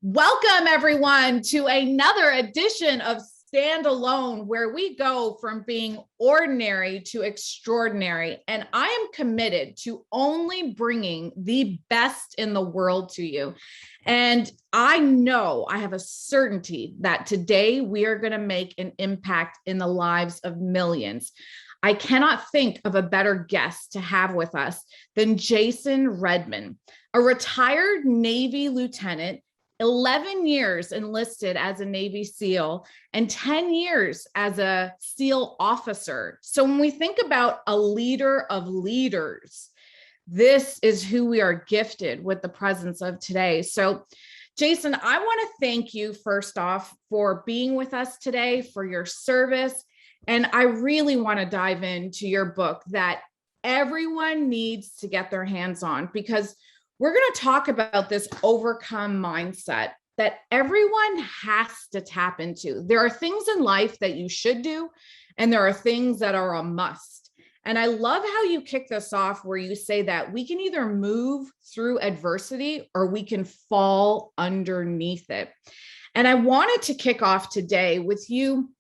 Welcome, everyone, to another edition of Standalone, where we go from being ordinary to extraordinary. And I am committed to only bringing the best in the world to you. And I know, I have a certainty that today we are going to make an impact in the lives of millions. I cannot think of a better guest to have with us than Jason Redman, a retired Navy lieutenant, 11 years enlisted as a Navy SEAL, and 10 years as a SEAL officer. So when we think about a leader of leaders, this is who we are gifted with the presence of today. So Jason, I want to thank you first off for being with us today, for your service. And I really want to dive into your book that everyone needs to get their hands on, because we're going to talk about this overcome mindset that everyone has to tap into. There are things in life that you should do, and there are things that are a must. And I love how you kick this off where you say that we can either move through adversity or we can fall underneath it. And I wanted to kick off today with you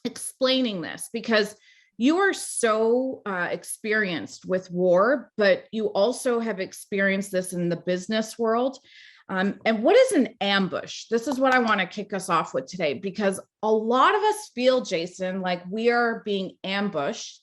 explaining this, because you are so experienced with war, but you also have experienced this in the business world. And what is an ambush? This is what I want to kick us off with today, because a lot of us feel, Jason, like we are being ambushed.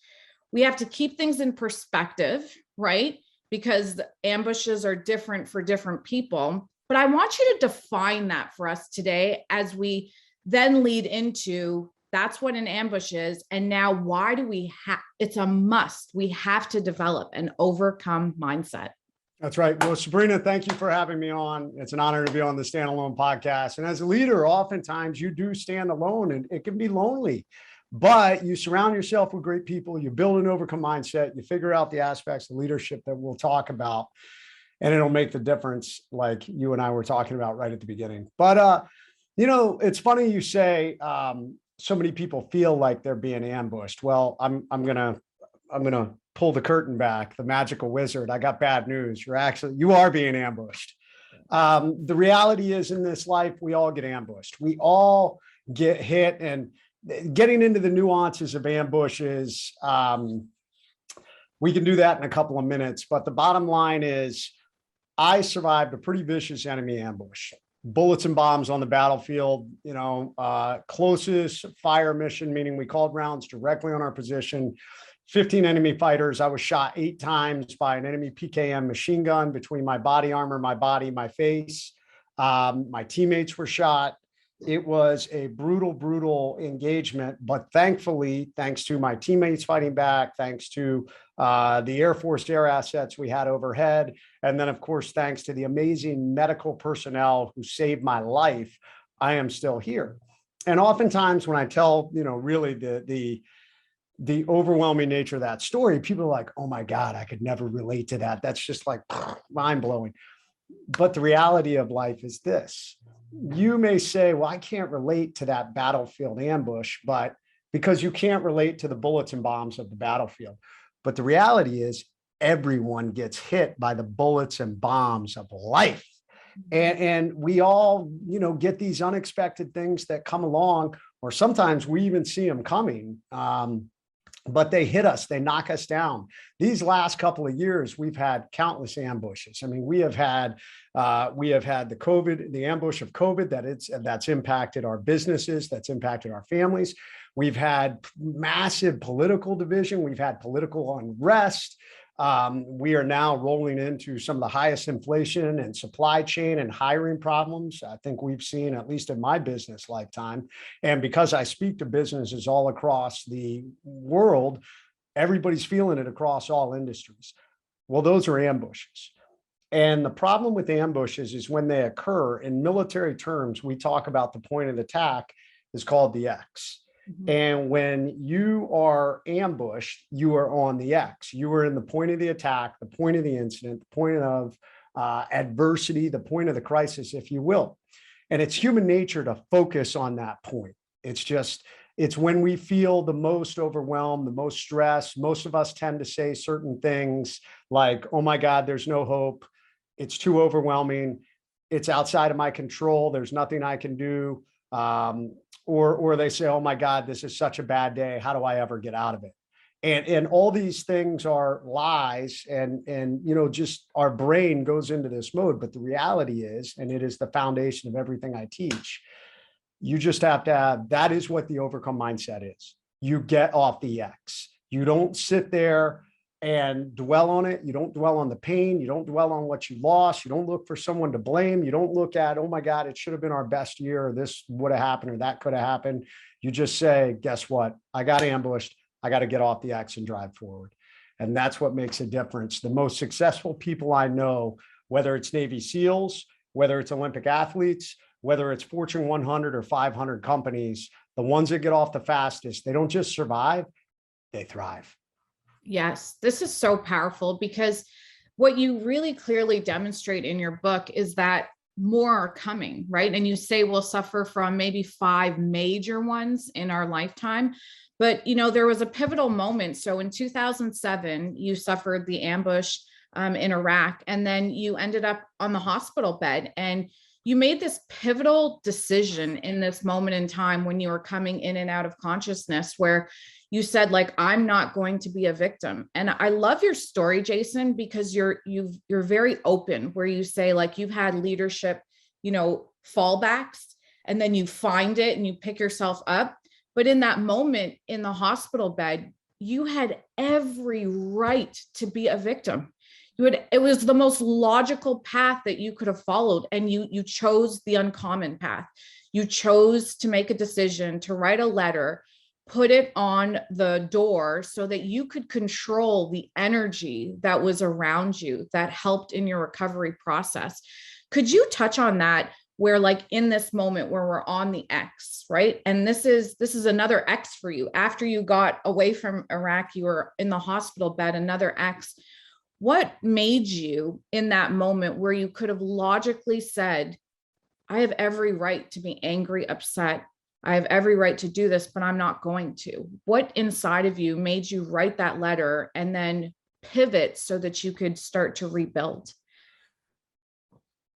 We have to keep things in perspective, right? Because the ambushes are different for different people. But I want you to define that for us today as we then lead into that's what an ambush is. And now why do we have, it's a must. We have to develop an overcome mindset. That's right. Well, Sabrina, thank you for having me on. It's an honor to be on the Standalone podcast. And as a leader, oftentimes you do stand alone and it can be lonely, but you surround yourself with great people. You build an overcome mindset. You figure out the aspects of leadership that we'll talk about, and it'll make the difference, like you and I were talking about right at the beginning. But, it's funny you say, so many people feel like they're being ambushed. Well, I'm gonna pull the curtain back, the magical wizard. I got bad news. You are being ambushed. The reality is, in this life, we all get ambushed. We all get hit, and getting into the nuances of ambushes, we can do that in a couple of minutes. But the bottom line is, I survived a pretty vicious enemy ambush. Bullets and bombs on the battlefield, closest fire mission, meaning we called rounds directly on our position, 15 enemy fighters. I was shot 8 times by an enemy PKM machine gun between my body armor, my body, my face. My teammates were shot. It was a brutal, brutal engagement, but thankfully, thanks to my teammates fighting back, thanks to the Air Force air assets we had overhead, and then, of course, thanks to the amazing medical personnel who saved my life, I am still here. And oftentimes when I tell, really the overwhelming nature of that story, people are like, oh my God, I could never relate to that. That's just like mind blowing. But the reality of life is this. You may say, well, I can't relate to that battlefield ambush, but because you can't relate to the bullets and bombs of the battlefield. But the reality is everyone gets hit by the bullets and bombs of life. And we all, get these unexpected things that come along, or sometimes we even see them coming. But they hit us, they knock us down. These last couple of years, we've had countless ambushes. I mean, we have had the ambush of COVID that's impacted our businesses, that's impacted our families. We've had massive political division. We've had political unrest. We are now rolling into some of the highest inflation and supply chain and hiring problems I think we've seen, at least in my business lifetime. And because I speak to businesses all across the world, everybody's feeling it across all industries. Well, those are ambushes. And the problem with ambushes is when they occur, in military terms, we talk about the point of attack is called the X. Mm-hmm. And when you are ambushed, you are on the X. You are in the point of the attack, the point of the incident, the point of adversity, the point of the crisis, if you will. And it's human nature to focus on that point. It's when we feel the most overwhelmed, the most stressed. Most of us tend to say certain things like, oh my God, there's no hope. It's too overwhelming. it's outside of my control. There's nothing I can do. Or they say, oh my God, this is such a bad day. How do I ever get out of it? And all these things are lies, and just our brain goes into this mode. But the reality is, and it is the foundation of everything I teach, you just have to have, that is what the overcome mindset is. You get off the X. You don't sit there and dwell on it. You don't dwell on the pain. You don't dwell on what you lost. You don't look for someone to blame. You don't look at, oh my God, it should have been our best year, or this would have happened, or that could have happened. You just say, guess what? I got ambushed. I got to get off the X and drive forward. And that's what makes a difference. The most successful people I know, whether it's Navy SEALs, whether it's Olympic athletes, whether it's Fortune 100 or 500 companies, the ones that get off the fastest, they don't just survive, they thrive. Yes, this is so powerful, because what you really clearly demonstrate in your book is that more are coming, right? And you say we'll suffer from maybe 5 major ones in our lifetime. But, there was a pivotal moment. So in 2007, you suffered the ambush in Iraq, and then you ended up on the hospital bed, and you made this pivotal decision in this moment in time when you were coming in and out of consciousness, where you said, like, I'm not going to be a victim. And I love your story, Jason, because you're very open, where you say, like, you've had leadership, fallbacks, and then you find it and you pick yourself up. But in that moment in the hospital bed, you had every right to be a victim. It was the most logical path that you could have followed. And you chose the uncommon path. You chose to make a decision, to write a letter, put it on the door so that you could control the energy that was around you that helped in your recovery process. Could you touch on that, where, like, in this moment where we're on the X, right? And this is another X for you. After you got away from Iraq, you were in the hospital bed, another X. What made you, in that moment where you could have logically said, I have every right to be angry, upset, I have every right to do this, but I'm not going to? What inside of you made you write that letter and then pivot so that you could start to rebuild?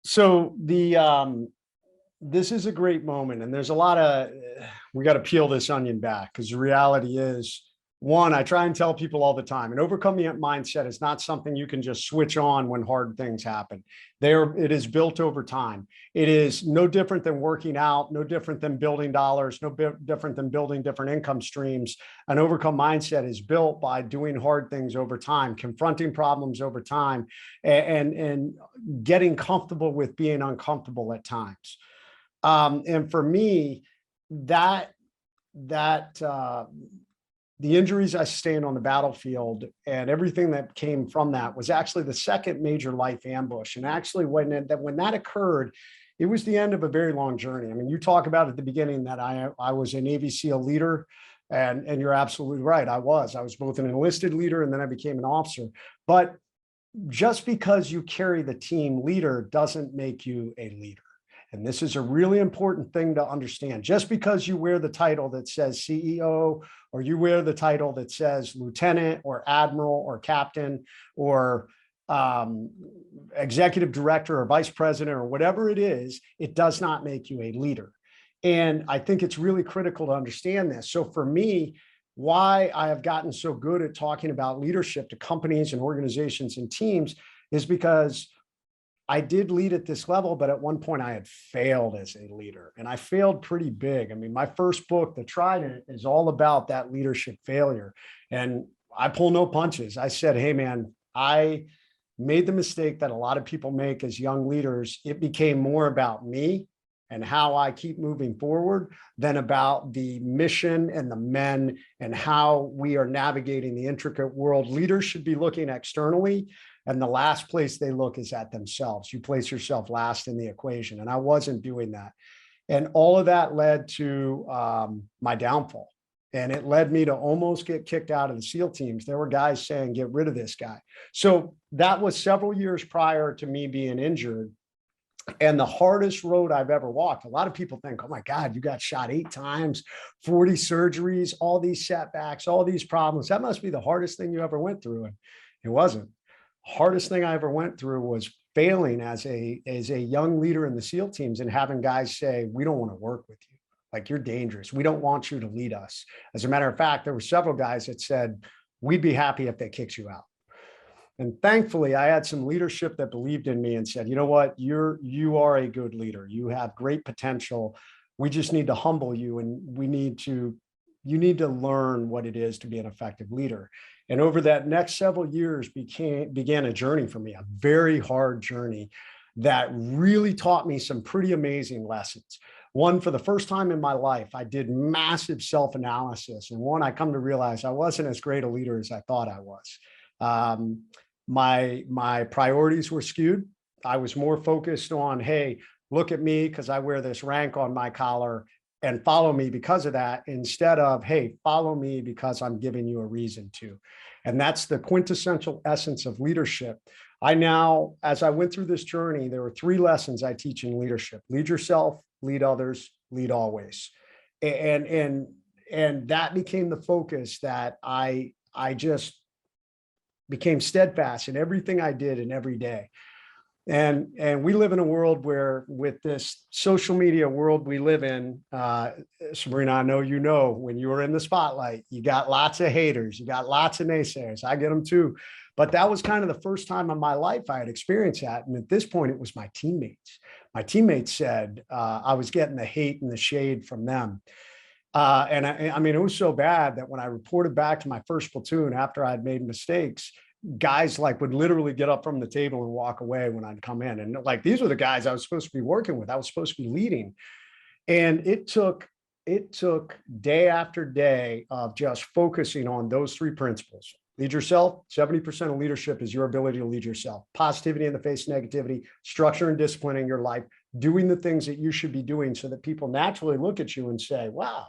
So this is a great moment, and there's a lot of, we got to peel this onion back, because the reality is, one, I try and tell people all the time, an overcoming mindset is not something you can just switch on when hard things happen. It is built over time. It is no different than working out, no different than building dollars, no different than building different income streams. An overcome mindset is built by doing hard things over time, confronting problems over time, and getting comfortable with being uncomfortable at times. And for me, the injuries I sustained on the battlefield and everything that came from that was actually the second major life ambush. And actually, when that occurred, it was the end of a very long journey. I mean, you talk about at the beginning that I was a Navy SEAL leader, and you're absolutely right. I was both an enlisted leader, and then I became an officer. But just because you carry the team leader doesn't make you a leader. And this is a really important thing to understand. Just because you wear the title that says CEO, or you wear the title that says lieutenant or admiral or captain or executive director or vice president or whatever it is, it does not make you a leader. And I think it's really critical to understand this. So for me, why I have gotten so good at talking about leadership to companies and organizations and teams is because I did lead at this level, but at one point I had failed as a leader, and I failed pretty big. I mean, my first book, The Trident, is all about that leadership failure. And I pull no punches. I said, hey man, I made the mistake that a lot of people make as young leaders. It became more about me and how I keep moving forward than about the mission and the men and how we are navigating the intricate world. Leaders should be looking externally, and the last place they look is at themselves. You place yourself last in the equation. And I wasn't doing that. And all of that led to my downfall. And it led me to almost get kicked out of the SEAL teams. There were guys saying, get rid of this guy. So that was several years prior to me being injured. And the hardest road I've ever walked. A lot of people think, oh my God, you got shot 8 times, 40 surgeries, all these setbacks, all these problems. That must be the hardest thing you ever went through. And it wasn't. Hardest thing I ever went through was failing as a young leader in the SEAL teams and having guys say, we don't want to work with you. Like, you're dangerous. We don't want you to lead us. As a matter of fact, there were several guys that said, we'd be happy if they kicked you out. And thankfully, I had some leadership that believed in me and said, you know what, you are a good leader. You have great potential. We just need to humble you, and you need to learn what it is to be an effective leader. And over that next several years began a journey for me, a very hard journey that really taught me some pretty amazing lessons. One, for the first time in my life, I did massive self-analysis. And one, I come to realize I wasn't as great a leader as I thought I was. My priorities were skewed. I was more focused on, hey, look at me because I wear this rank on my collar and follow me because of that, instead of, hey, follow me because I'm giving you a reason to. And that's the quintessential essence of leadership. I now, as I went through this journey, there were 3 lessons I teach in leadership: lead yourself, lead others, lead always. And that became the focus that I just became steadfast in everything I did and every day. And we live in a world where, with this social media world we live in, Sabrina, I know, you know, when you were in the spotlight, you got lots of haters, you got lots of naysayers. I get them too. But that was kind of the first time in my life I had experienced that. And at this point, it was my teammates. My teammates said I was getting the hate and the shade from them. And I mean, it was so bad that when I reported back to my first platoon after I'd made mistakes, guys like would literally get up from the table and walk away when I'd come in. And like, these were the guys I was supposed to be working with. I was supposed to be leading. And it took day after day of just focusing on those 3 principles. Lead yourself. 70% of leadership is your ability to lead yourself. Positivity in the face of negativity, structure and discipline in your life, doing the things that you should be doing so that people naturally look at you and say, wow,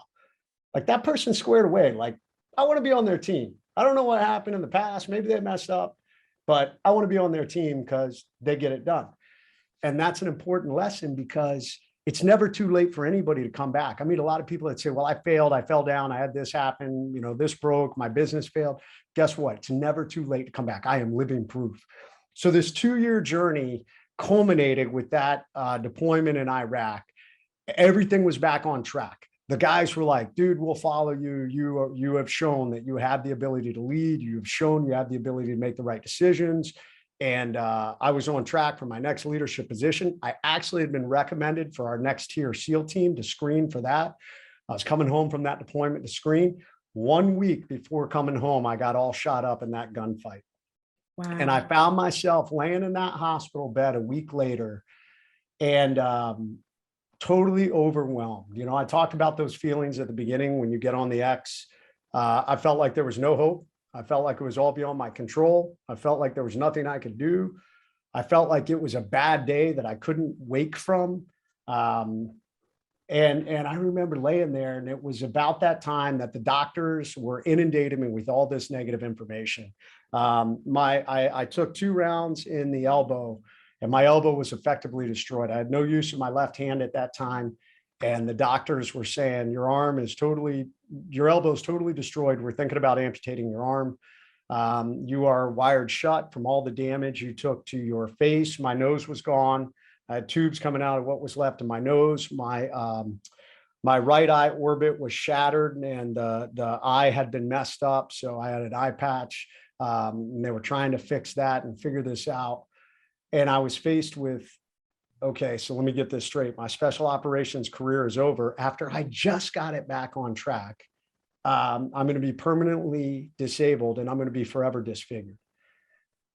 like, that person's squared away. Like, I want to be on their team. I don't know what happened in the past. Maybe they messed up, but I want to be on their team because they get it done. And that's an important lesson, because it's never too late for anybody to come back. I meet a lot of people that say, well, I failed, I fell down, I had this happen, you know, this broke, my business failed. Guess what? It's never too late to come back. I am living proof. So this 2-year journey culminated with that deployment in Iraq. Everything was back on track. The guys were like, dude, we'll follow you. You have shown that you have the ability to lead. You've shown you have the ability to make the right decisions. And I was on track for my next leadership position. I actually had been recommended for our next tier SEAL team to screen for that. I was coming home from that deployment to screen. 1 week before coming home, I got all shot up in that gunfight. Wow. And I found myself laying in that hospital bed a week later, and totally overwhelmed. You know, I talked about those feelings at the beginning when you get on the X. I felt like there was no hope. I felt like it was all beyond my control. I felt like there was nothing I could do. I felt like it was a bad day that I couldn't wake from. And I remember laying there, and it was about that time that the doctors were inundating me with all this negative information. I took 2 rounds in the elbow, and my elbow was effectively destroyed. I had no use of my left hand at that time. And the doctors were saying, your elbow is totally destroyed. We're thinking about amputating your arm. You are wired shut from all the damage you took to your face. My nose was gone. I had tubes coming out of what was left of my nose. My right eye orbit was shattered, and the eye had been messed up. So I had an eye patch, and they were trying to fix that and figure this out. And I was faced with, okay, so let me get this straight. My special operations career is over after I just got it back on track. I'm going to be permanently disabled, and I'm going to be forever disfigured.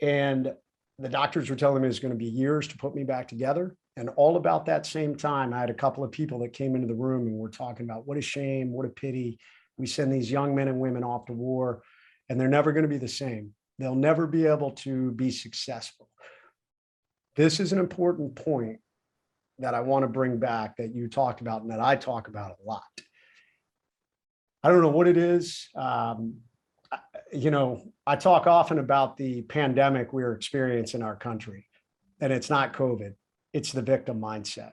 And the doctors were telling me it's going to be years to put me back together. And all about that same time, I had a couple of people that came into the room and were talking about, what a shame, what a pity. We send these young men and women off to war, and they're never going to be the same. They'll never be able to be successful. This is an important point that I want to bring back, that you talked about and that I talk about a lot. I don't know what it is. You know, I talk often about the pandemic we're experiencing in our country, and it's not COVID, it's the victim mindset.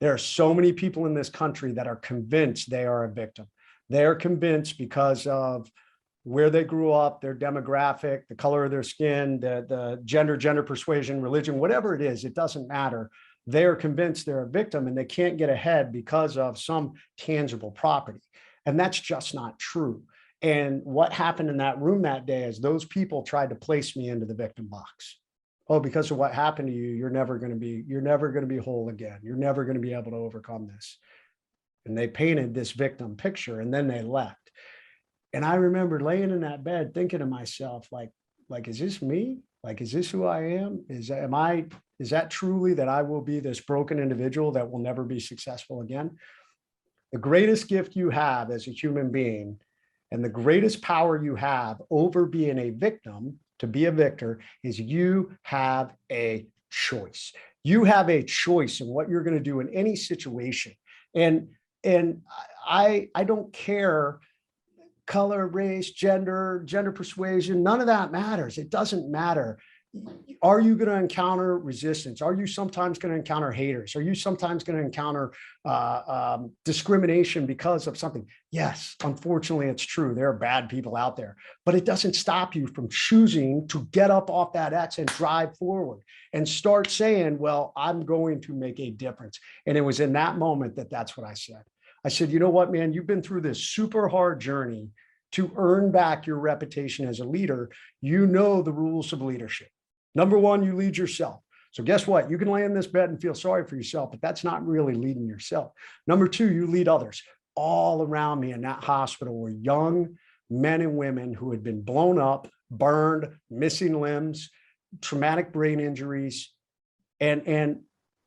There are so many people in this country that are convinced they are a victim. They are convinced because of where they grew up, their demographic, the color of their skin, the gender persuasion, religion, whatever it is, it doesn't matter. They're convinced they're a victim and they can't get ahead because of some tangible property. And that's just not true. And what happened in that room that day is those people tried to place me into the victim box. Oh, because of what happened to you, you're never going to be whole again. You're never going to be able to overcome this. And they painted this victim picture and then they left. And I remember laying in that bed thinking to myself, like, is this me? Like, is this who I am? Is that truly that I will be this broken individual that will never be successful again? The greatest gift you have as a human being and the greatest power you have over being a victim to be a victor is you have a choice. You have a choice in what you're going to do in any situation. And I don't care color, race, gender persuasion, none of that matters. It doesn't matter. Are you going to encounter resistance? Are you sometimes going to encounter haters? Are you sometimes going to encounter discrimination because of something? Yes, unfortunately, it's true. There are bad people out there, but it doesn't stop you from choosing to get up off that X and drive forward and start saying, well, I'm going to make a difference. And it was in that moment that's what I said. I said, you know what, man, you've been through this super hard journey to earn back your reputation as a leader. You know the rules of leadership. Number one, you lead yourself. So guess what? You can lay in this bed and feel sorry for yourself, but that's not really leading yourself. Number two, you lead others. All around me in that hospital were young men and women who had been blown up, burned, missing limbs, traumatic brain injuries. And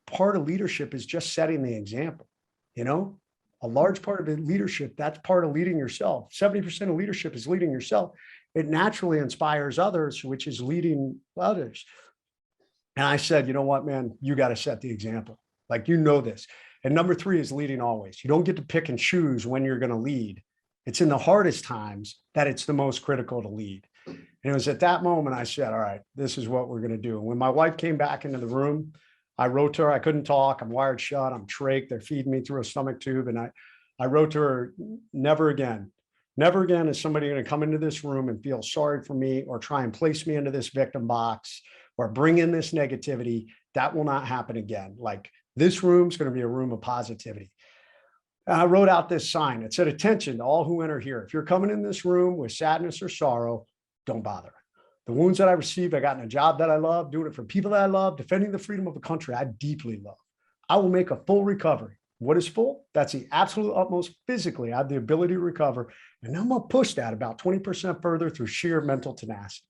part of leadership is just setting the example, you know? A large part of the leadership, that's part of leading yourself. 70% of leadership is leading yourself. It naturally inspires others, which is leading others. And I said, you know what, man, you got to set the example. Like, you know this. And number three is leading always. You don't get to pick and choose when you're going to lead. It's in the hardest times that it's the most critical to lead. And it was at that moment I said, all right, this is what we're going to do. And when my wife came back into the room, I wrote to her, I couldn't talk, I'm wired shut, I'm trach, they're feeding me through a stomach tube. And I wrote to her, never again is somebody going to come into this room and feel sorry for me or try and place me into this victim box or bring in this negativity. That will not happen again. Like, this room's going to be a room of positivity. And I wrote out this sign. It said, attention to all who enter here. If you're coming in this room with sadness or sorrow, don't bother. The wounds that I received, I got in a job that I love, doing it for people that I love, defending the freedom of a country I deeply love. I will make a full recovery. What is full? That's the absolute utmost physically. I have the ability to recover. And I'm going to push that about 20% further through sheer mental tenacity.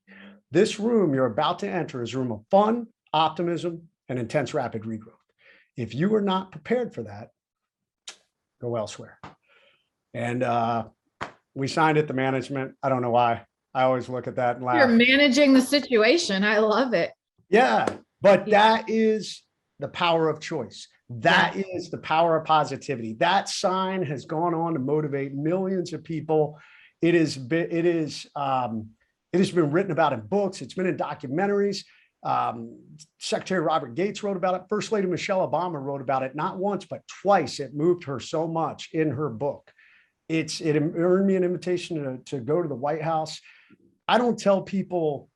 This room you're about to enter is a room of fun, optimism, and intense rapid regrowth. If you are not prepared for that, go elsewhere. And we signed it, the management. I don't know why. I always look at that and laugh. You're managing the situation. I love it. Yeah, but that is the power of choice. That is the power of positivity. That sign has gone on to motivate millions of people. It has been written about in books. It's been in documentaries. Secretary Robert Gates wrote about it. First Lady Michelle Obama wrote about it, not once, but twice. It moved her so much in her book. It earned me an invitation to go to the White House. I don't tell people,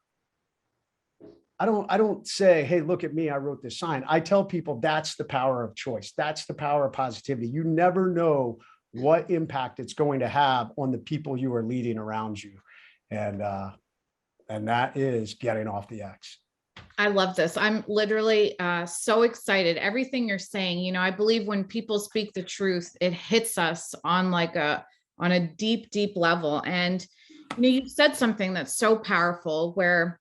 I don't say, hey, look at me, I wrote this sign. I tell people that's the power of choice. That's the power of positivity. You never know what impact it's going to have on the people you are leading around you. And that is getting off the X. I love this. I'm literally so excited. Everything you're saying, you know, I believe when people speak the truth, it hits us on on a deep, deep level. And, you know, you said something that's so powerful where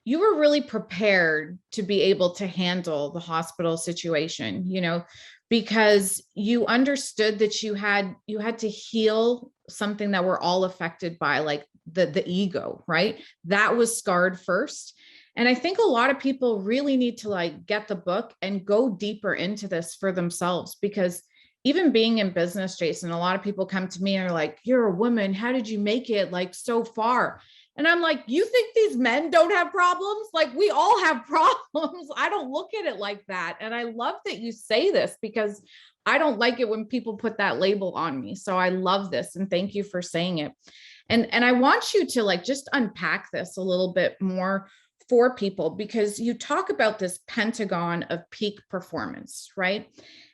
you were really prepared to be able to handle the hospital situation, you know, because you understood that you had to heal something that we're all affected by, like the ego, right? That was scarred first. And I think a lot of people really need to get the book and go deeper into this for themselves, because even being in business, Jason, a lot of people come to me and are like, you're a woman, how did you make it so far? And I'm like, you think these men don't have problems? We all have problems. I don't look at it like that. And I love that you say this, because I don't like it when people put that label on me. So I love this. And thank you for saying it. And I want you to like just unpack this a little bit more for people, because you talk about this Pentagon of peak performance, right?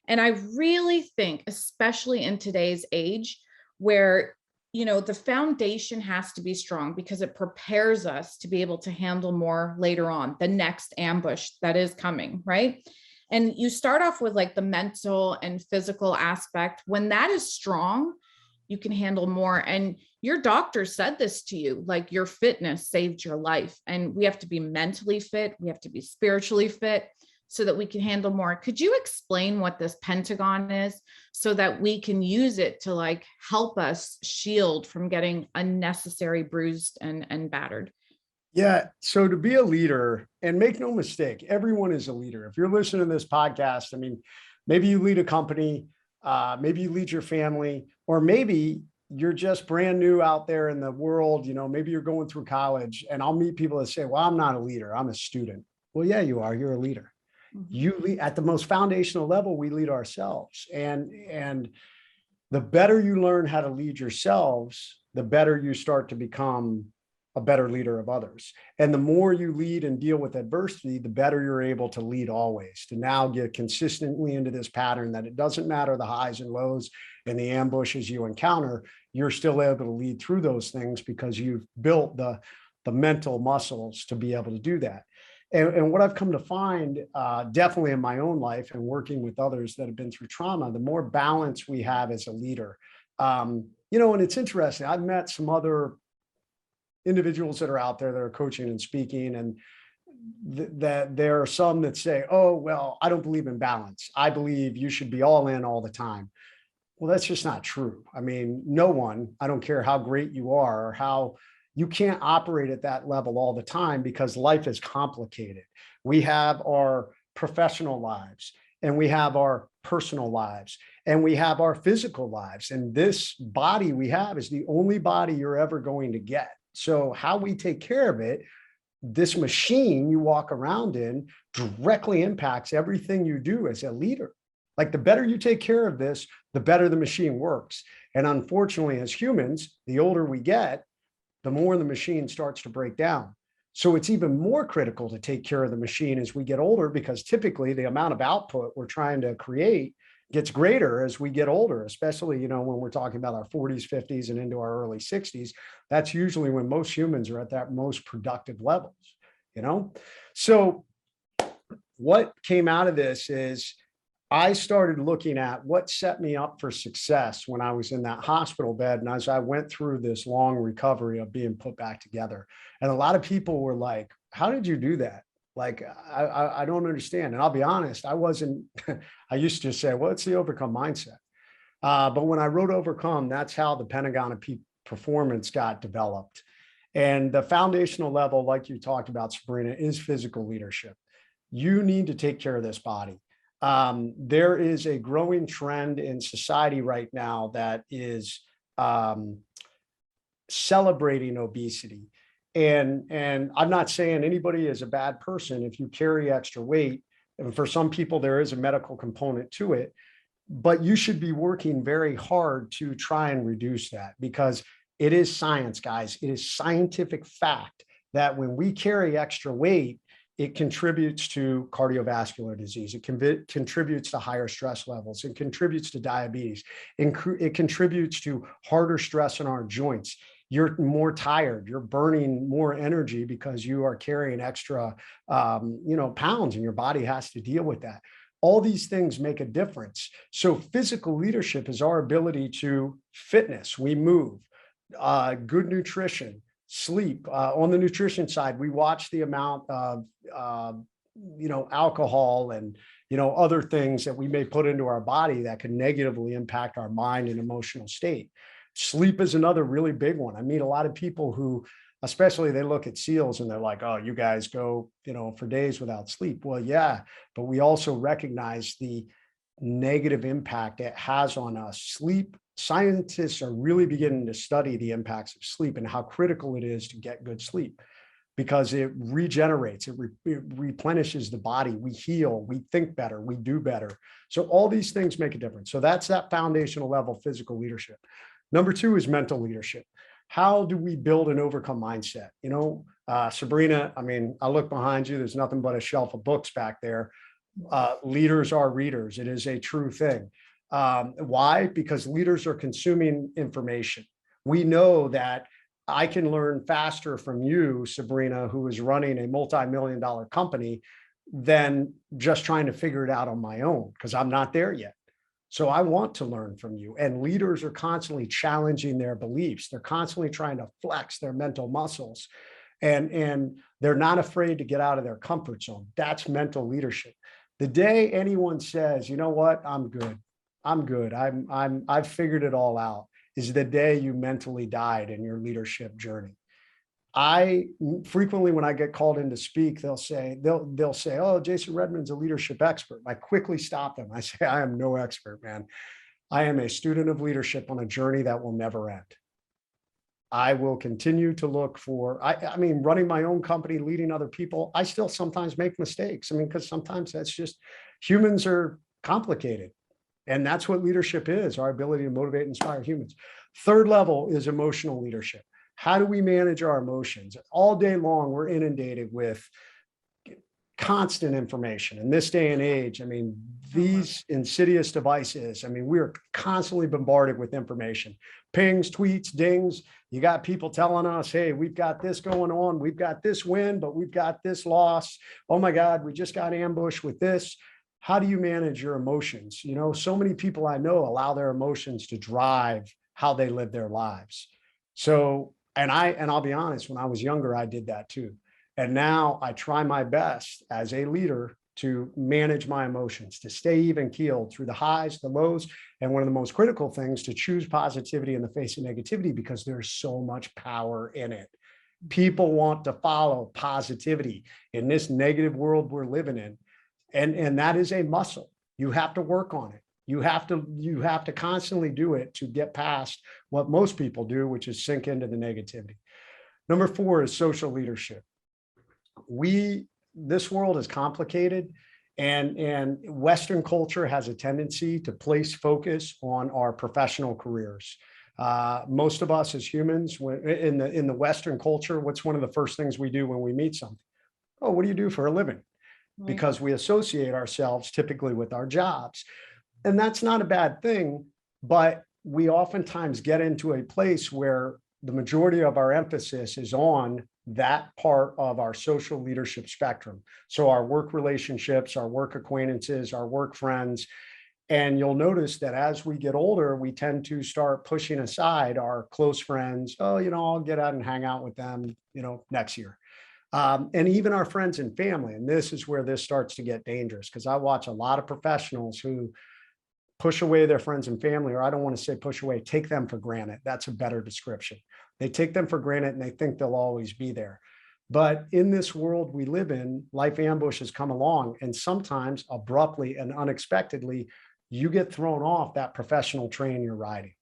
And I really think, especially in today's age, where the foundation has to be strong because it prepares us to be able to handle more later on, the next ambush that is coming, right? And you start off with like the mental and physical aspect. When that is strong, you can handle more. And your doctor said this to you, like your fitness saved your life. And we have to be mentally fit. We have to be spiritually fit so that we can handle more. Could you explain what this Pentagon is so that we can use it to like help us shield from getting unnecessary bruised and battered? Yeah. So to be a leader, and make no mistake, everyone is a leader. If you're listening to this podcast, I mean, maybe you lead a company, maybe you lead your family, or maybe you're just brand new out there in the world. Maybe you're going through college, and I'll meet people that say, well, I'm not a leader, I'm a student. Well, yeah, you are. You're a leader. You lead at the most foundational level. We lead ourselves. And the better you learn how to lead yourselves, the better you start to become a better leader of others. And the more you lead and deal with adversity, the better you're able to lead always, to now get consistently into this pattern that it doesn't matter the highs and lows and the ambushes you encounter, you're still able to lead through those things because you've built the mental muscles to be able to do that. And what I've come to find, definitely in my own life and working with others that have been through trauma, the more balance we have as a leader. And it's interesting. I've met some other individuals that are out there that are coaching and speaking, and that there are some that say, oh, well, I don't believe in balance. I believe you should be all in all the time. Well, that's just not true. I mean, no one, I don't care how great you are or how, you can't operate at that level all the time because life is complicated. We have our professional lives, and we have our personal lives, and we have our physical lives. And this body we have is the only body you're ever going to get. So how we take care of it, this machine you walk around in, directly impacts everything you do as a leader. Like the better you take care of this, the better the machine works. And unfortunately, as humans, the older we get, the more the machine starts to break down. So it's even more critical to take care of the machine as we get older, because typically the amount of output we're trying to create gets greater as we get older, especially, when we're talking about our 40s, 50s, and into our early 60s. That's usually when most humans are at that most productive levels, So what came out of this is I started looking at what set me up for success when I was in that hospital bed. And as I went through this long recovery of being put back together, and a lot of people were like, how did you do that? Like, I don't understand. And I'll be honest, I wasn't, I used to say, well, it's the overcome mindset. But when I wrote Overcome, that's how the Pentagon of Peak Performance got developed. And the foundational level, like you talked about, Sabrina, is physical leadership. You need to take care of this body. There is a growing trend in society right now that is celebrating obesity. And I'm not saying anybody is a bad person if you carry extra weight. And for some people, there is a medical component to it, but you should be working very hard to try and reduce that, because it is science, guys. It is scientific fact that when we carry extra weight, it contributes to cardiovascular disease. It contributes to higher stress levels. It contributes to diabetes. It contributes to harder stress in our joints. You're more tired. You're burning more energy because you are carrying extra, pounds, and your body has to deal with that. All these things make a difference. So physical leadership is our ability to fitness. We move, good nutrition, sleep. On the nutrition side, we watch the amount of, alcohol and, other things that we may put into our body that can negatively impact our mind and emotional state. Sleep is another really big one. I meet a lot of people who, especially, they look at SEALs and they're like, oh, you guys go, for days without sleep. Well, yeah, but we also recognize the negative impact it has on us. Sleep, scientists are really beginning to study the impacts of sleep and how critical it is to get good sleep, because it regenerates, it replenishes the body. We heal, we think better, we do better. So all these things make a difference. So that's that foundational level physical leadership. Number two is mental leadership. how do we build an overcome mindset? Sabrina, I mean, I look behind you, there's nothing but a shelf of books back there. Leaders are readers. It is a true thing. Why? Because leaders are consuming information. We know that I can learn faster from you, Sabrina, who is running a multi-million-dollar company, than just trying to figure it out on my own, because I'm not there yet. So I want to learn from you. And leaders are constantly challenging their beliefs. They're constantly trying to flex their mental muscles. And they're not afraid to get out of their comfort zone. That's mental leadership. The day anyone says, you know what, I'm good. I've figured it all out, is the day you mentally died in your leadership journey. I frequently, when I get called in to speak, they'll say, oh, Jason Redman's a leadership expert. I quickly stop them. I say, I am no expert, man. I am a student of leadership on a journey that will never end. I will continue to look for, I mean, running my own company, leading other people, I still sometimes make mistakes. I mean, because sometimes that's just, humans are complicated. And that's what leadership is, our ability to motivate and inspire humans. Third level is emotional leadership. How do we manage our emotions? All day long, we're inundated with constant information. In this day and age, I mean, these insidious devices, I mean, we're constantly bombarded with information. Pings, tweets, dings. You got people telling us, hey, we've got this going on. We've got this win, but we've got this loss. Oh my God, we just got ambushed with this. How do you manage your emotions? So many people I know allow their emotions to drive how they live their lives. So, and I'll be honest, when I was younger, I did that too. And now I try my best as a leader to manage my emotions, to stay even keeled through the highs, the lows. And one of the most critical things, to choose positivity in the face of negativity, because there's so much power in it. People want to follow positivity in this negative world we're living in. And that is a muscle. You have to work on it. You have to constantly do it to get past what most people do, which is sink into the negativity. Number 4 is social leadership. This world is complicated, and Western culture has a tendency to place focus on our professional careers. Most of us as humans, in the Western culture, what's one of the first things we do when we meet something? Oh, what do you do for a living? Because we associate ourselves typically with our jobs. And that's not a bad thing, but we oftentimes get into a place where the majority of our emphasis is on that part of our social leadership spectrum. So our work relationships, our work acquaintances, our work friends. And you'll notice that as we get older, we tend to start pushing aside our close friends. Oh, I'll get out and hang out with them, next year. And even our friends and family. And this is where this starts to get dangerous, because I watch a lot of professionals who push away their friends and family, or I don't want to say push away, take them for granted. That's a better description. They take them for granted and they think they'll always be there. But in this world we live in, life ambushes come along, and sometimes abruptly and unexpectedly, you get thrown off that professional train you're riding.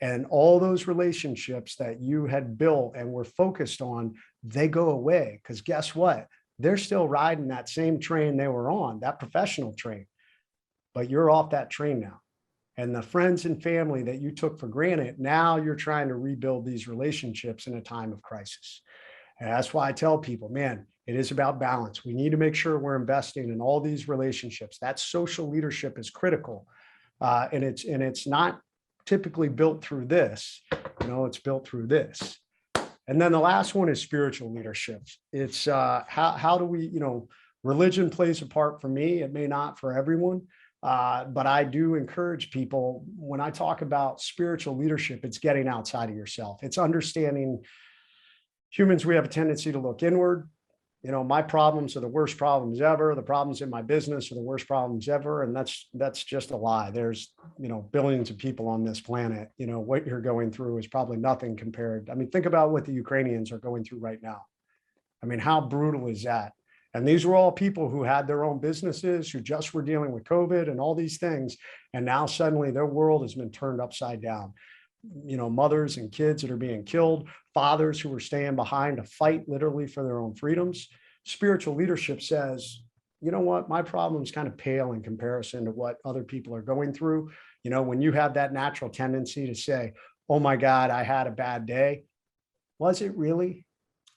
And all those relationships that you had built and were focused on, they go away, because guess what? They're still riding that same train they were on, that professional train. But you're off that train now. And the friends and family that you took for granted, now you're trying to rebuild these relationships in a time of crisis. And that's why I tell people, man, it is about balance. We need to make sure we're investing in all these relationships. That social leadership is critical. And it's not typically built through this, it's built through this. And then the last one is spiritual leadership. It's how do we, religion plays a part for me. It may not for everyone. But I do encourage people, when I talk about spiritual leadership, it's getting outside of yourself. It's understanding humans. We have a tendency to look inward. My problems are the worst problems ever. The problems in my business are the worst problems ever. And that's just a lie. There's, billions of people on this planet. What you're going through is probably nothing compared. I mean, think about what the Ukrainians are going through right now. I mean, how brutal is that? And these were all people who had their own businesses, who just were dealing with COVID and all these things. And now suddenly their world has been turned upside down. Mothers and kids that are being killed, fathers who are staying behind to fight literally for their own freedoms. Spiritual leadership says, you know what, my problems kind of pale in comparison to what other people are going through. When you have that natural tendency to say, oh my God, I had a bad day. Was it really?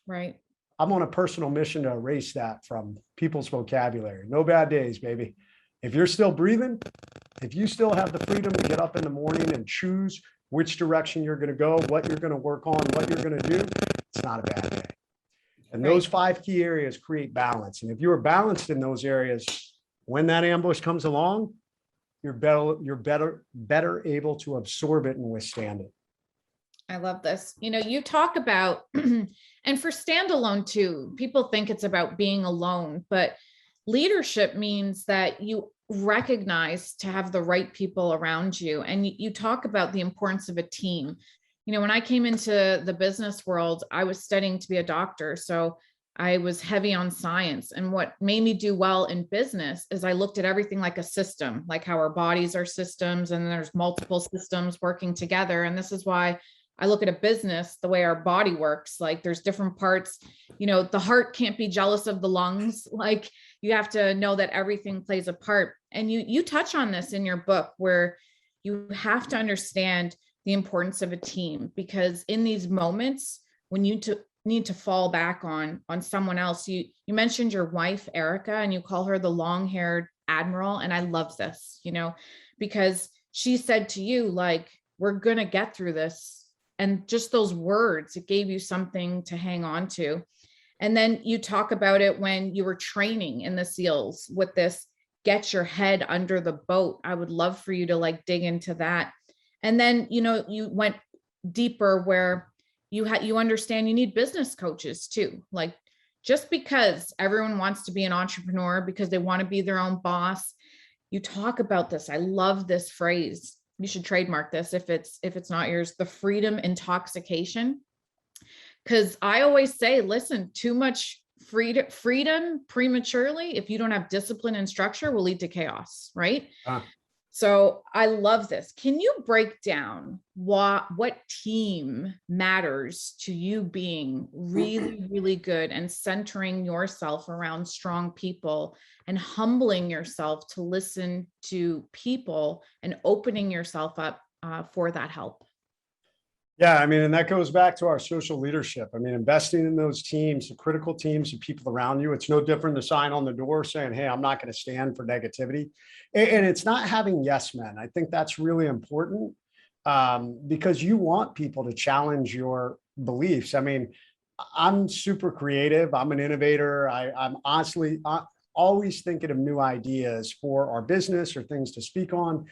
Right. I'm on a personal mission to erase that from people's vocabulary. No bad days, baby. If you're still breathing, if you still have the freedom to get up in the morning and choose which direction you're going to go, what you're going to work on, what you're going to do, it's not a bad day. And those 5 key areas create balance. And if you are balanced in those areas, when that ambush comes along, you're better able to absorb it and withstand it. I love this. You talk about, and for standalone too, people think it's about being alone, but leadership means that you recognize to have the right people around you. And you talk about the importance of a team. When I came into the business world, I was studying to be a doctor. So I was heavy on science. And what made me do well in business is I looked at everything like a system, like how our bodies are systems, and there's multiple systems working together. And this is why I look at a business the way our body works. Like there's different parts, the heart can't be jealous of the lungs. Like you have to know that everything plays a part. And you touch on this in your book, where you have to understand the importance of a team, because in these moments when you need to fall back on someone else, you mentioned your wife, Erica, and you call her the long-haired admiral. And I love this, because she said to you, like, we're going to get through this. And just those words, it gave you something to hang on to. And then you talk about it when you were training in the SEALs with this, get your head under the boat. I would love for you to dig into that. And then, you went deeper where you understand you need business coaches too. Like, just because everyone wants to be an entrepreneur because they want to be their own boss, you talk about this. I love this phrase. You should trademark this if it's not yours, the freedom intoxication. Because I always say, listen, too much freedom prematurely, if you don't have discipline and structure, will lead to chaos, right? So I love this. Can you break down what team matters to you being really, really good and centering yourself around strong people and humbling yourself to listen to people and opening yourself up for that help? Yeah, I mean, and that goes back to our social leadership. I mean, investing in those teams, the critical teams of people around you. It's no different than a sign on the door saying, hey, I'm not going to stand for negativity. And it's not having yes men. I think that's really important, because you want people to challenge your beliefs. I mean, I'm super creative. I'm an innovator. I'm honestly always thinking of new ideas for our business or things to speak on.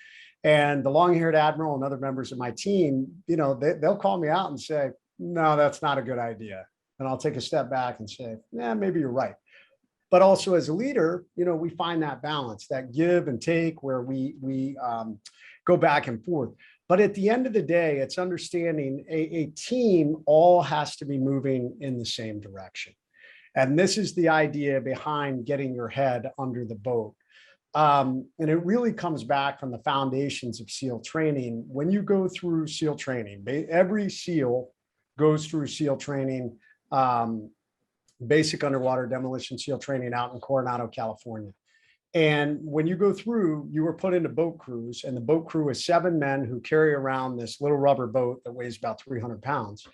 And the long-haired admiral and other members of my team, they'll call me out and say, no, that's not a good idea. And I'll take a step back and say, yeah, maybe you're right. But also as a leader, we find that balance, that give and take, where we go back and forth. But at the end of the day, it's understanding a team all has to be moving in the same direction. And this is the idea behind getting your head under the boat. And it really comes back from the foundations of SEAL training. When you go through SEAL training, every SEAL goes through SEAL training, basic underwater demolition SEAL training out in Coronado, California. And when you go through, you were put into boat crews, and the boat crew is 7 men who carry around this little rubber boat that weighs about 300 pounds.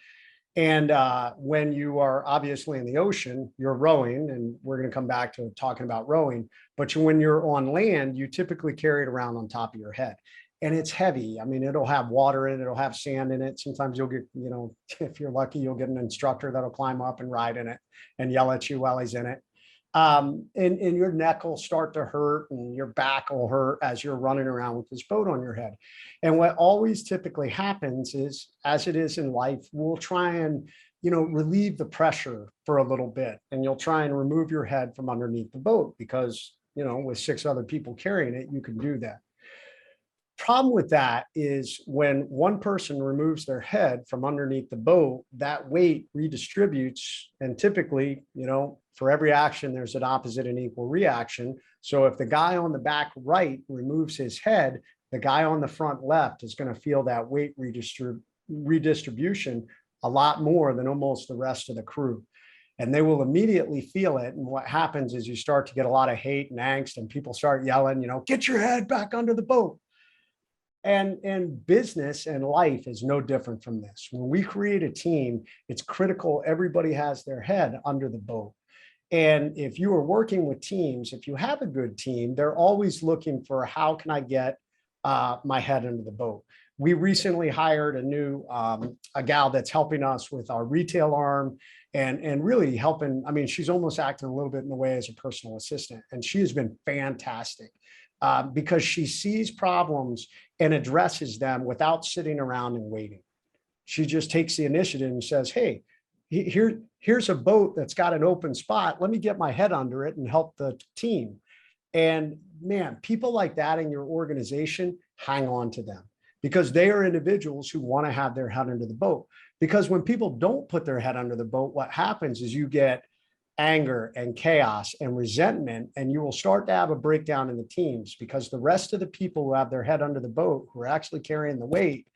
And when you are obviously in the ocean, you're rowing, and we're going to come back to talking about rowing. But when you're on land, you typically carry it around on top of your head. And it's heavy. I mean, it'll have water in it, it'll have sand in it. Sometimes you'll get, if you're lucky, you'll get an instructor that'll climb up and ride in it and yell at you while he's in it. And your neck will start to hurt and your back will hurt as you're running around with this boat on your head. And what always typically happens is, as it is in life, we'll try and, relieve the pressure for a little bit, and you'll try and remove your head from underneath the boat because, with 6 other people carrying it, you can do that. Problem with that is when one person removes their head from underneath the boat, that weight redistributes. And typically, for every action, there's an opposite and equal reaction. So if the guy on the back right removes his head, the guy on the front left is going to feel that weight redistribution a lot more than almost the rest of the crew. And they will immediately feel it. And what happens is you start to get a lot of hate and angst, and people start yelling, get your head back under the boat. And business and life is no different from this. When we create a team, it's critical everybody has their head under the boat. And if you are working with teams, if you have a good team, they're always looking for, how can I get my head under the boat? We recently hired a gal that's helping us with our retail arm and really helping. I mean, she's almost acting a little bit in the way as a personal assistant, and she has been fantastic because she sees problems and addresses them without sitting around and waiting. She just takes the initiative and says, hey, here's a boat that's got an open spot. Let me get my head under it and help the team. And man, people like that in your organization, hang on to them, because they are individuals who want to have their head under the boat. Because when people don't put their head under the boat, what happens is you get anger and chaos and resentment, and you will start to have a breakdown in the teams, because the rest of the people who have their head under the boat, who are actually carrying the weight,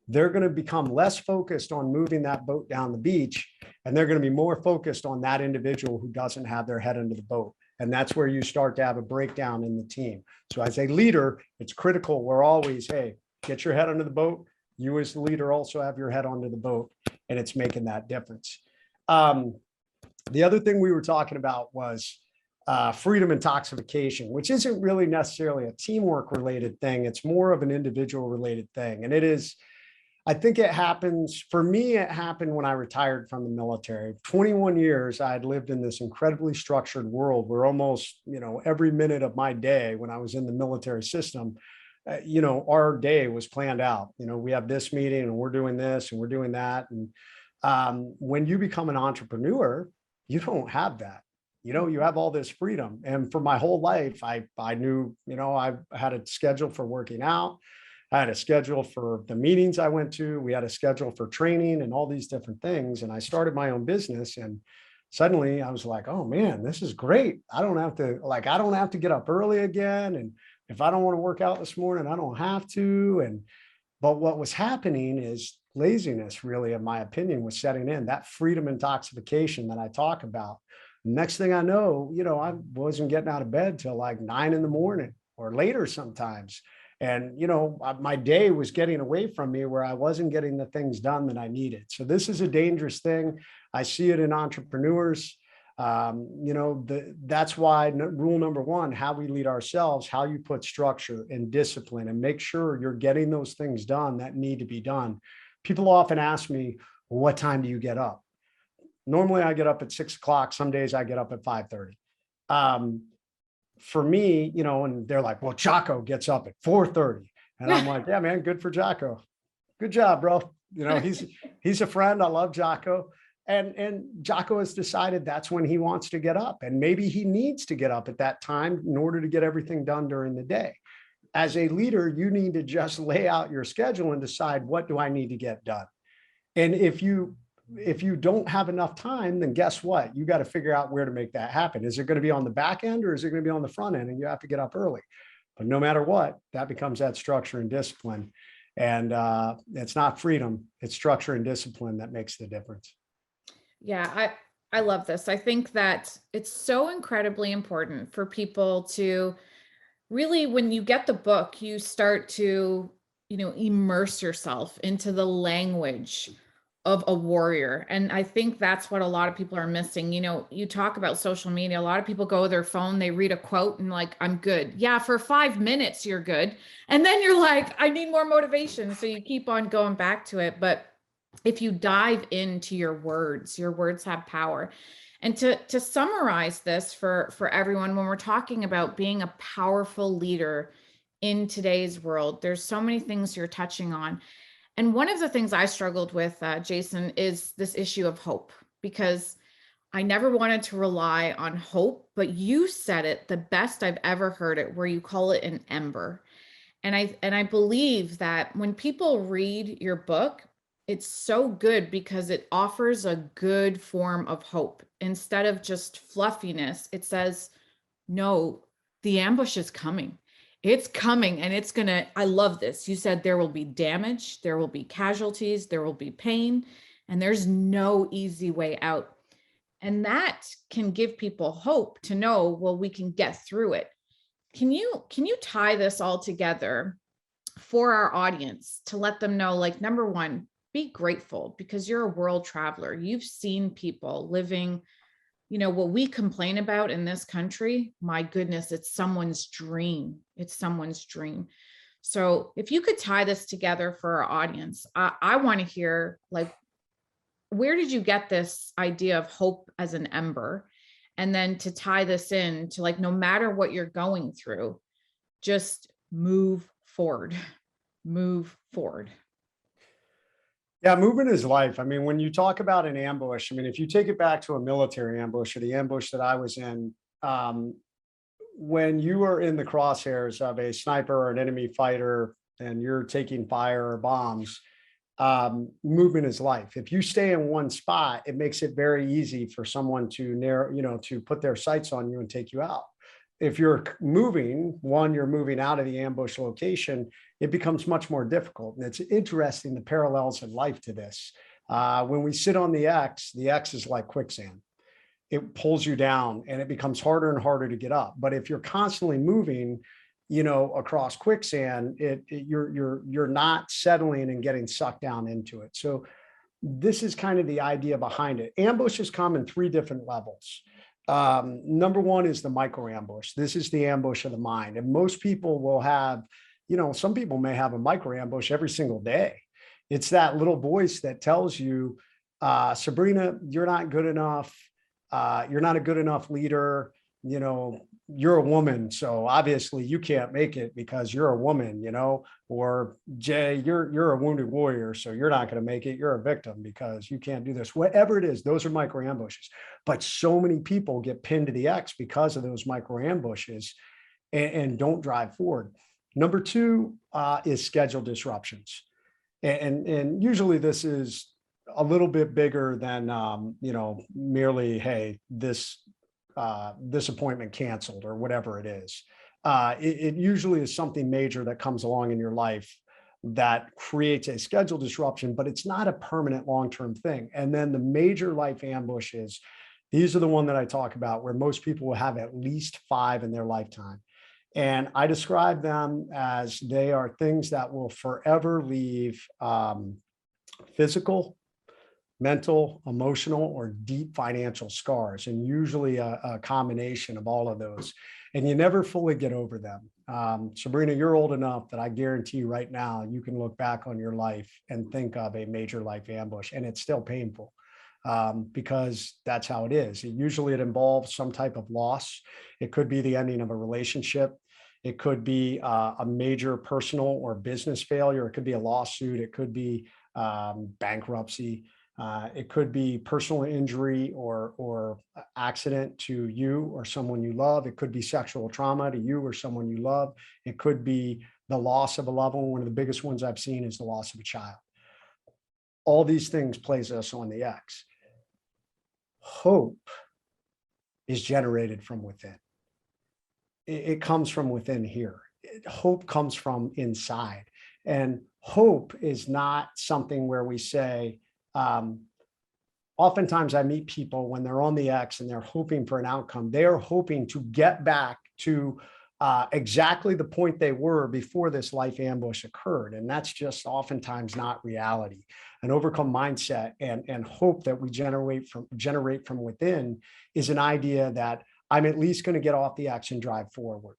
they're going to become less focused on moving that boat down the beach, and they're going to be more focused on that individual who doesn't have their head under the boat. And that's where you start to have a breakdown in the team. So as a leader, it's critical. We're always, hey, get your head under the boat. You as the leader also have your head under the boat, and it's making that difference. The other thing we were talking about was freedom intoxication, which isn't really necessarily a teamwork related thing. It's more of an individual related thing. And it is, I think it happens, for me, it happened when I retired from the military. 21 years, I had lived in this incredibly structured world where almost, every minute of my day when I was in the military system, our day was planned out. We have this meeting and we're doing this and we're doing that. And when you become an entrepreneur, you don't have that. You have all this freedom. And for my whole life, I knew, I had a schedule for working out. I had a schedule for the meetings I went to. We had a schedule for training and all these different things. And I started my own business, and suddenly I was like, oh man, this is great. I don't have to get up early again. And if I don't want to work out this morning, I don't have to. But what was happening is laziness, really, in my opinion, was setting in. That freedom intoxication that I talk about. Next thing I know, I wasn't getting out of bed till like 9 a.m. or later sometimes. And, my day was getting away from me, where I wasn't getting the things done that I needed. So this is a dangerous thing. I see it in entrepreneurs. That's why rule number one, how we lead ourselves, how you put structure and discipline and make sure you're getting those things done that need to be done. People often ask me, well, what time do you get up? Normally I get up at 6 o'clock. Some days I get up at 5:30. For me, and they're like, well, Jocko gets up at 4:30. And I'm like, yeah, man, good for Jocko. Good job, bro. He's a friend. I love Jocko. And Jocko has decided that's when he wants to get up. And maybe he needs to get up at that time in order to get everything done during the day. As a leader, you need to just lay out your schedule and decide, what do I need to get done? And if you don't have enough time, then guess what? You got to figure out where to make that happen. Is it going to be on the back end, or is it going to be on the front end? And you have to get up early. But no matter what, that becomes that structure and discipline. And it's not freedom, it's structure and discipline that makes the difference. Yeah, I love this. I think that it's so incredibly important for people to really, when you get the book, you start to, immerse yourself into the language of a warrior. And I think that's what a lot of people are missing. You talk about social media, a lot of people go to their phone, they read a quote and like, I'm good. Yeah, for 5 minutes, you're good. And then you're like, I need more motivation. So you keep on going back to it. But if you dive into your words have power. And to summarize this for everyone, when we're talking about being a powerful leader in today's world, there's so many things you're touching on. And one of the things I struggled with, Jason, is this issue of hope, because I never wanted to rely on hope, but you said it the best I've ever heard it, where you call it an ember. And I believe that when people read your book, it's so good because it offers a good form of hope. Instead of just fluffiness, it says, no, the ambush is coming. It's coming, and it's gonna, I love this. You said there will be damage, there will be casualties, there will be pain, and there's no easy way out. And that can give people hope to know, well, we can get through it. Can you tie this all together for our audience to let them know, like, number one, be grateful because you're a world traveler. You've seen people living, what we complain about in this country. My goodness, it's someone's dream. It's someone's dream. So if you could tie this together for our audience, I want to hear, like, where did you get this idea of hope as an ember? And then to tie this in to, like, no matter what you're going through, just move forward, move forward. Yeah, movement is life. I mean, when you talk about an ambush, I mean, if you take it back to a military ambush or the ambush that I was in, when you are in the crosshairs of a sniper or an enemy fighter and you're taking fire or bombs, movement is life. If you stay in one spot, it makes it very easy for someone to to put their sights on you and take you out. If you're moving, you're moving out of the ambush location, it becomes much more difficult. And it's interesting, the parallels in life to this. When we sit on the X is like quicksand. It pulls you down and it becomes harder and harder to get up. But if you're constantly moving, across quicksand, you're not settling and getting sucked down into it. So this is kind of the idea behind it. Ambushes come in three different levels. Number one is the micro ambush. This is the ambush of the mind. And most people will have, some people may have a micro ambush every single day. It's that little voice that tells you, Sabrina, you're not good enough. You're not a good enough leader. You're a woman, so obviously you can't make it because you're a woman, or Jay, you're a wounded warrior, so you're not going to make it. You're a victim because you can't do this. Whatever it is, those are micro ambushes. But so many people get pinned to the X because of those micro ambushes and don't drive forward. Number two is schedule disruptions. And usually this is a little bit bigger than, merely, hey, this appointment canceled or whatever it is. It usually is something major that comes along in your life that creates a schedule disruption, but it's not a permanent long-term thing. And then the major life ambushes, these are the one that I talk about where most people will have at least 5 in their lifetime. And I describe them as they are things that will forever leave physical, mental, emotional, or deep financial scars, and usually a combination of all of those. And you never fully get over them. Sabrina, you're old enough that I guarantee you right now, you can look back on your life and think of a major life ambush, and it's still painful because that's how it is. It involves some type of loss. It could be the ending of a relationship. It could be a major personal or business failure. It could be a lawsuit. It could be bankruptcy. It could be personal injury or accident to you or someone you love. It could be sexual trauma to you or someone you love. It could be the loss of a loved one. One of the biggest ones I've seen is the loss of a child. All these things place us on the X. Hope is generated from within. It comes from within here. Hope comes from inside. And hope is not something where we say, oftentimes I meet people when they're on the X and they're hoping for an outcome. They are hoping to get back to exactly the point they were before this life ambush occurred. And that's just oftentimes not reality. An overcome mindset and hope that we generate from within is an idea that I'm at least going to get off the X and drive forward.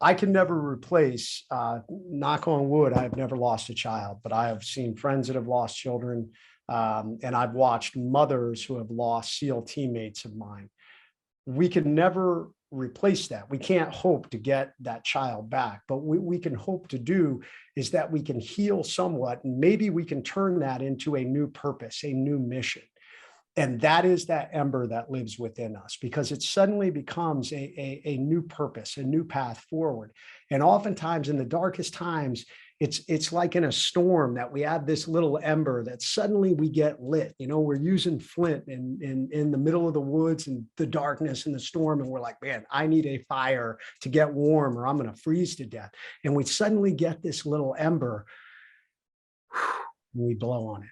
I can never replace, knock on wood, I've never lost a child, but I have seen friends that have lost children. And I've watched mothers who have lost SEAL teammates of mine. We can never replace that. We can't hope to get that child back, but what we can hope to do is that we can heal somewhat, and maybe we can turn that into a new purpose, a new mission. And that is that ember that lives within us, because it suddenly becomes a new purpose, a new path forward. And oftentimes in the darkest times, it's like in a storm that we have this little ember that suddenly we get lit. We're using flint in the middle of the woods and the darkness and the storm. And we're like, man, I need a fire to get warm or I'm going to freeze to death. And we suddenly get this little ember and we blow on it.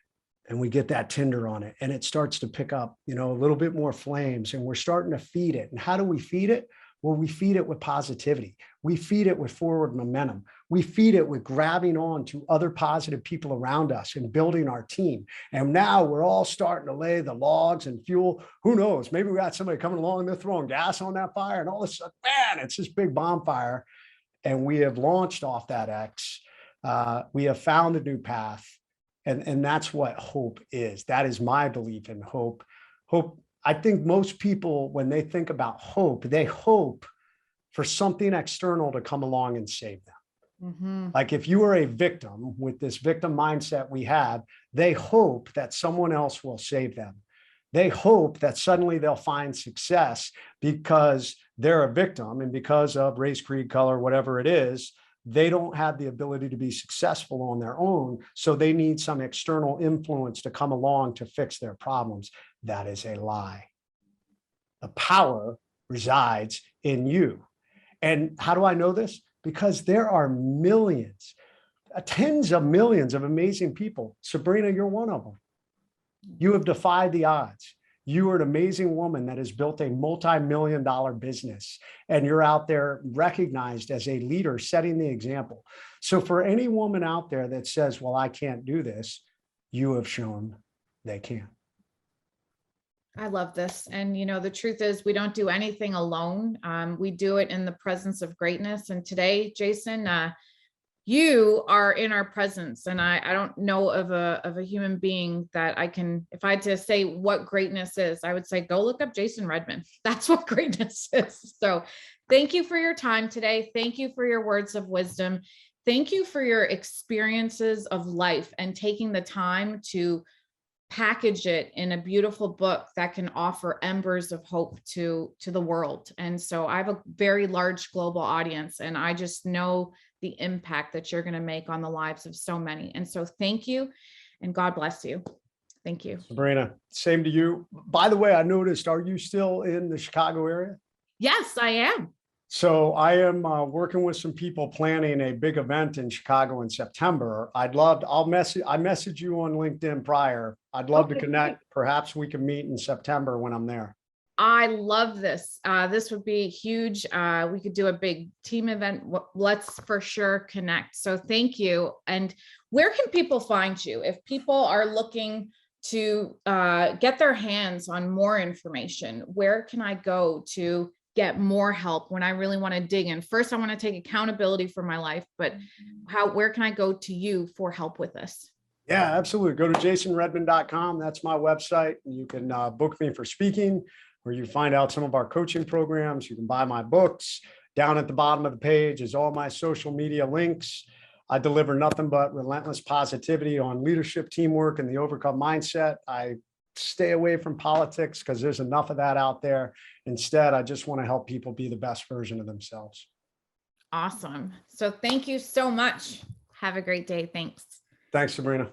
And we get that tinder on it, and it starts to pick up, a little bit more flames, and we're starting to feed it. And how do we feed it? Well, we feed it with positivity. We feed it with forward momentum. We feed it with grabbing on to other positive people around us and building our team. And now we're all starting to lay the logs and fuel. Who knows? Maybe we got somebody coming along, they're throwing gas on that fire, and all of a sudden, man, it's this big bonfire. And we have launched off that X. We have found a new path. And that's what hope is. That is my belief in hope. Hope. I think most people, when they think about hope, they hope for something external to come along and save them. Mm-hmm. Like if you are a victim with this victim mindset we have, they hope that someone else will save them. They hope that suddenly they'll find success because they're a victim, and because of race, creed, color, whatever it is, they don't have the ability to be successful on their own. So they need some external influence to come along to fix their problems. That is a lie. The power resides in you. And how do I know this? Because there are millions, tens of millions of amazing people. Sabrina, you're one of them. You have defied the odds. You are an amazing woman that has built a multi-million-dollar business, and you're out there recognized as a leader, setting the example. So for any woman out there that says, well, I can't do this, you have shown they can. I love this. And, you know, the truth is we don't do anything alone. We do it in the presence of greatness. And today, Jason, you are in our presence. And I don't know of a human being that I can, if I had to say what greatness is, I would say, go look up Jason Redman. That's what greatness is. So thank you for your time today. Thank you for your words of wisdom. Thank you for your experiences of life and taking the time to package it in a beautiful book that can offer embers of hope to the world. And so I have a very large global audience, and I just know the impact that you're going to make on the lives of so many. And so thank you, and God bless you. Thank you. Sabrina, same to you. By the way, I noticed, are you still in the Chicago area? Yes, I am. So I am working with some people planning a big event in Chicago in September. I message you on LinkedIn prior. I'd love to connect. Perhaps we can meet in September when I'm there. I love this. This would be huge. We could do a big team event. Let's for sure connect. So thank you. And where can people find you? If people are looking to get their hands on more information, where can I go to get more help when I really want to dig in? First, I want to take accountability for my life, but where can I go to you for help with this? Yeah, absolutely. Go to jasonredman.com. That's my website. You can book me for speaking, or you find out some of our coaching programs. You can buy my books. Down at the bottom of the page is all my social media links. I deliver nothing but relentless positivity on leadership, teamwork, and the overcome mindset. I stay away from politics because there's enough of that out there. Instead, I just want to help people be the best version of themselves. Awesome. So thank you so much. Have a great day. Thanks. Thanks, Sabrina.